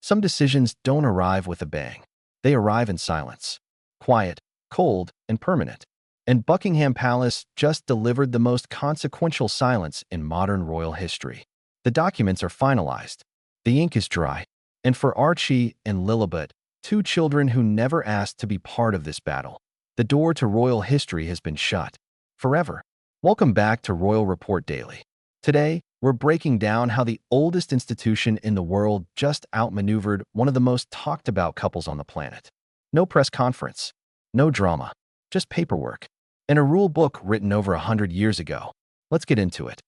Some decisions don't arrive with a bang. They arrive in silence. Quiet, cold, and permanent. And Buckingham Palace just delivered the most consequential silence in modern royal history. The documents are finalized. The ink is dry. And for Archie and Lilibet, two children who never asked to be part of this battle, the door to royal history has been shut. Forever. Welcome back to Royal Report Daily. Today, we're breaking down how the oldest institution in the world just outmaneuvered one of the most talked about couples on the planet. No press conference, no drama, just paperwork, and a rule book written over 100 years ago. Let's get into it.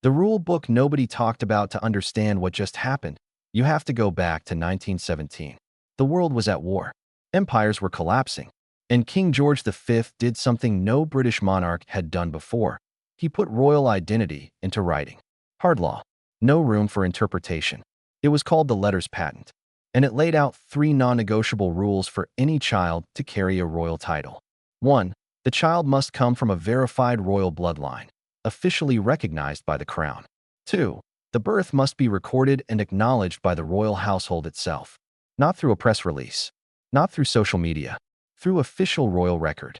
The rule book nobody talked about. To understand what just happened, you have to go back to 1917. The world was at war. Empires were collapsing. And King George V did something no British monarch had done before. He put royal identity into writing. Hard law. No room for interpretation. It was called the Letters Patent. And it laid out 3 non-negotiable rules for any child to carry a royal title. 1. The child must come from a verified royal bloodline, officially recognized by the crown. 2. The birth must be recorded and acknowledged by the royal household itself. Not through a press release. Not through social media. Through official royal record.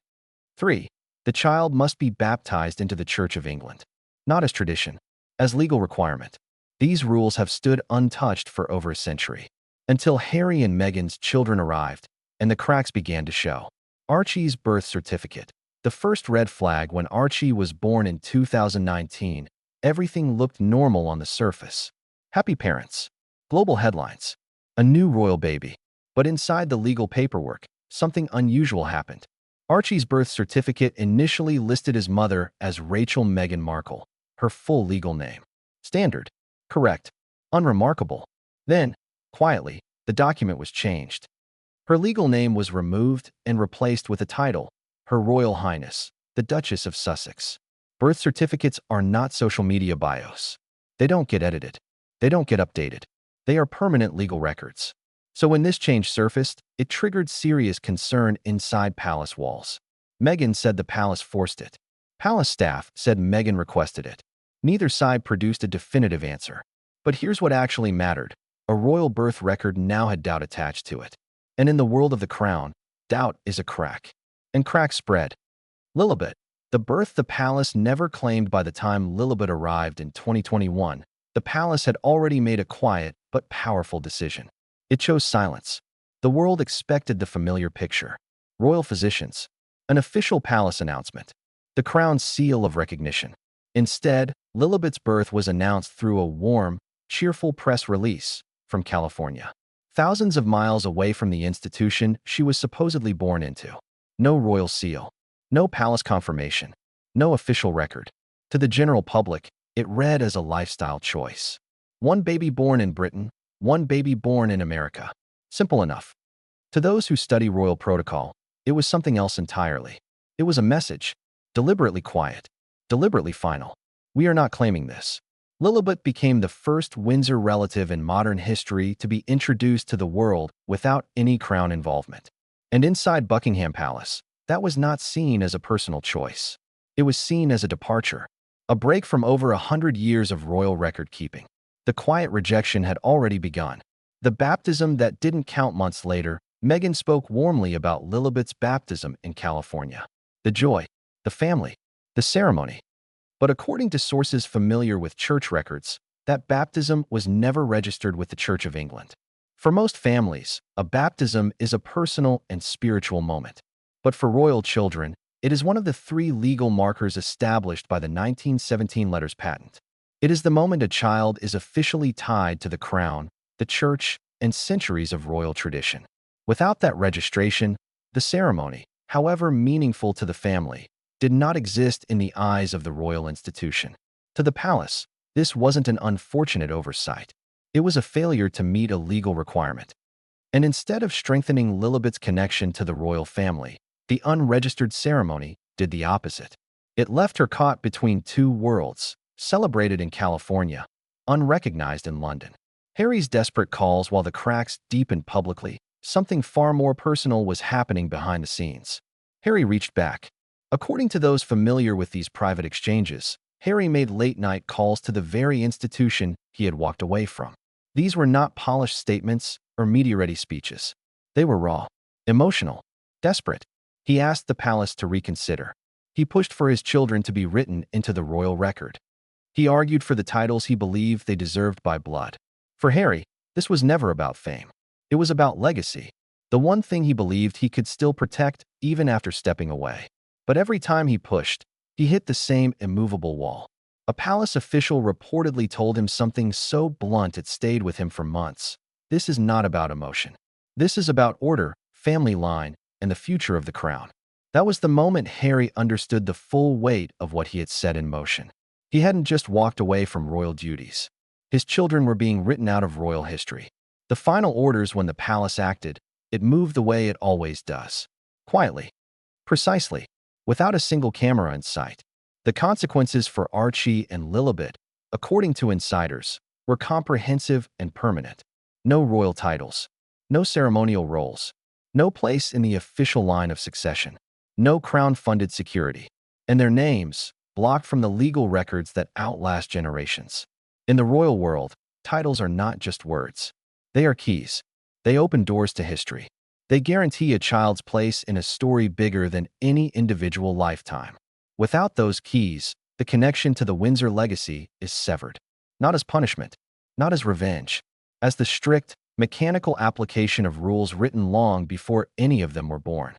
3. The child must be baptized into the Church of England. Not as tradition, as legal requirement. These rules have stood untouched for over a century. Until Harry and Meghan's children arrived, and the cracks began to show. Archie's birth certificate. The first red flag. When Archie was born in 2019, everything looked normal on the surface. Happy parents. Global headlines. A new royal baby. But inside the legal paperwork, something unusual happened. Archie's birth certificate initially listed his mother as Rachel Meghan Markle, her full legal name. Standard. Correct. Unremarkable. Then, quietly, the document was changed. Her legal name was removed and replaced with a title, Her Royal Highness, the Duchess of Sussex. Birth certificates are not social media bios. They don't get edited. They don't get updated. They are permanent legal records. So when this change surfaced, it triggered serious concern inside palace walls. Meghan said the palace forced it. Palace staff said Meghan requested it. Neither side produced a definitive answer. But here's what actually mattered. A royal birth record now had doubt attached to it. And in the world of the crown, doubt is a crack. And cracks spread. Lilibet. The birth the palace never claimed. By the time Lilibet arrived in 2021, the palace had already made a quiet but powerful decision. It chose silence. The world expected the familiar picture. Royal physicians. An official palace announcement. The crown's seal of recognition. Instead, Lilibet's birth was announced through a warm, cheerful press release from California. Thousands of miles away from the institution she was supposedly born into. No royal seal. No palace confirmation. No official record. To the general public, it read as a lifestyle choice. One baby born in Britain, one baby born in America. Simple enough. To those who study royal protocol, it was something else entirely. It was a message. Deliberately quiet. Deliberately final. We are not claiming this. Lilibet became the first Windsor relative in modern history to be introduced to the world without any crown involvement. And inside Buckingham Palace, that was not seen as a personal choice. It was seen as a departure. A break from over 100 years of royal record keeping. The quiet rejection had already begun. The baptism that didn't count. Months later, Meghan spoke warmly about Lilibet's baptism in California. The joy, the family, the ceremony. But according to sources familiar with church records, that baptism was never registered with the Church of England. For most families, a baptism is a personal and spiritual moment. But for royal children, it is one of the 3 legal markers established by the 1917 Letters Patent. It is the moment a child is officially tied to the crown, the church, and centuries of royal tradition. Without that registration, the ceremony, however meaningful to the family, did not exist in the eyes of the royal institution. To the palace, this wasn't an unfortunate oversight. It was a failure to meet a legal requirement. And instead of strengthening Lilibet's connection to the royal family, the unregistered ceremony did the opposite. It left her caught between 2 worlds, celebrated in California, unrecognized in London. Harry's desperate calls while the cracks deepened publicly. Something far more personal was happening behind the scenes. Harry reached back. According to those familiar with these private exchanges, Harry made late-night calls to the very institution he had walked away from. These were not polished statements, or media-ready speeches. They were raw, emotional, desperate. He asked the palace to reconsider. He pushed for his children to be written into the royal record. He argued for the titles he believed they deserved by blood. For Harry, this was never about fame. It was about legacy, the one thing he believed he could still protect even after stepping away. But every time he pushed, he hit the same immovable wall. A palace official reportedly told him something so blunt it stayed with him for months. This is not about emotion. This is about order, family line, and the future of the crown. That was the moment Harry understood the full weight of what he had set in motion. He hadn't just walked away from royal duties. His children were being written out of royal history. The final orders, when the palace acted, it moved the way it always does. Quietly. Precisely. Without a single camera in sight. The consequences for Archie and Lilibet, according to insiders, were comprehensive and permanent. No royal titles. No ceremonial roles. No place in the official line of succession. No crown-funded security. And their names, blocked from the legal records that outlast generations. In the royal world, titles are not just words. They are keys. They open doors to history. They guarantee a child's place in a story bigger than any individual lifetime. Without those keys, the connection to the Windsor legacy is severed. Not as punishment, not as revenge, as the strict, mechanical application of rules written long before any of them were born.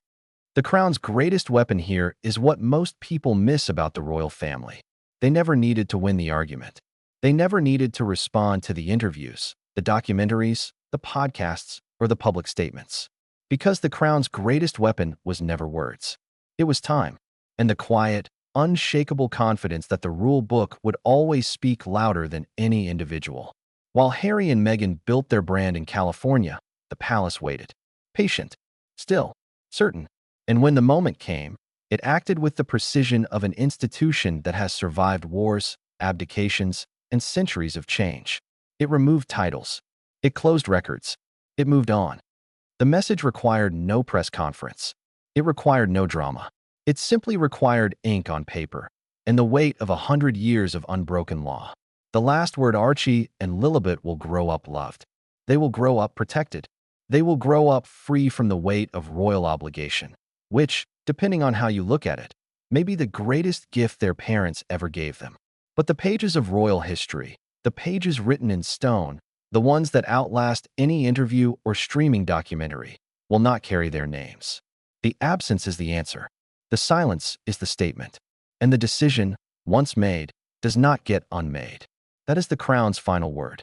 The crown's greatest weapon here is what most people miss about the royal family. They never needed to win the argument. They never needed to respond to the interviews, the documentaries, the podcasts, or the public statements. Because the crown's greatest weapon was never words. It was time, and the quiet, unshakable confidence that the rule book would always speak louder than any individual. While Harry and Meghan built their brand in California, the palace waited. Patient, still, certain. And when the moment came, it acted with the precision of an institution that has survived wars, abdications, and centuries of change. It removed titles. It closed records. It moved on. The message required no press conference. It required no drama. It simply required ink on paper and the weight of 100 years of unbroken law. The last word: Archie and Lilibet will grow up loved. They will grow up protected. They will grow up free from the weight of royal obligation, which, depending on how you look at it, may be the greatest gift their parents ever gave them. But the pages of royal history, the pages written in stone, the ones that outlast any interview or streaming documentary, will not carry their names. The absence is the answer. The silence is the statement. And the decision, once made, does not get unmade. That is the crown's final word.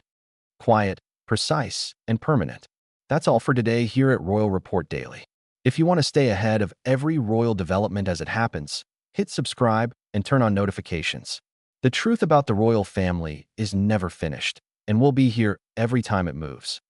Quiet, precise, and permanent. That's all for today here at Royal Report Daily. If you want to stay ahead of every royal development as it happens, hit subscribe and turn on notifications. The truth about the royal family is never finished, and will be here every time it moves.